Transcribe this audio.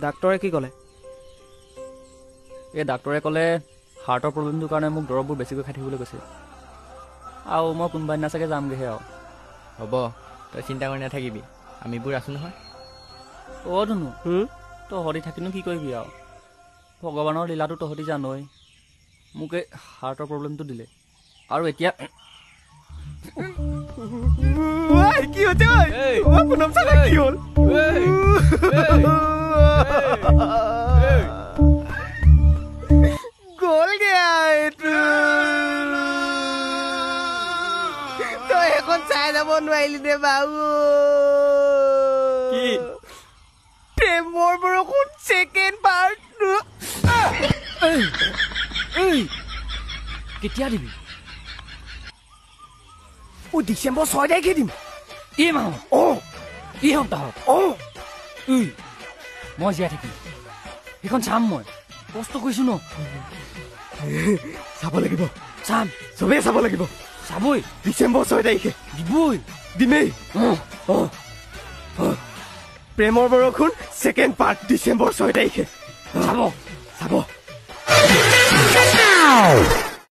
ডাক্তৰে কি ক'লে? এই ডাক্তৰে ক'লে হাৰ্টৰ প্ৰব্লেমটোৰ কাৰণে মোক দৰৱবোৰ বেছিকৈ খাই থাকিবলৈ কৈছে আৰু মই কোনোবা দিনা চাগে যামগৈহে আৰু। হ'ব, তই চিন্তা কৰি নাথাকিবি, আমিবোৰ আছোঁ নহয়। অ' ধুনু, তহঁতি থাকিনো কি কৰিবি আৰু, ভগৱানৰ লীলাটো তহঁতি জানই। মোক এই হাৰ্টৰ প্ৰব্লেমটো দিলে আৰু এতিয়া কি হৈছে? কি হ'ল? গ'লগে তই এখন চাই যাব নোৱাৰিলি দে বাবু। কি প্ৰেমৰ বৰষুণ ছেকেণ্ড পাৰ্ট কেতিয়া দিবি? ডিচেম্বৰ 6 তাৰিখে দিম। এই মাহত? এই সপ্তাহত? মই জীয়াই থাকিম, সেইখন চাম, মই কষ্ট কৰিছোঁ ন। চাব লাগিব, চাম, চবেই চাব লাগিব। চাবই, ডিচেম্বৰ 6 তাৰিখে দিবই, দিমেই। প্ৰেমৰ বৰষুণ ছেকেণ্ড পাৰ্ট ডিচেম্বৰ 6 তাৰিখে চাব। চাব।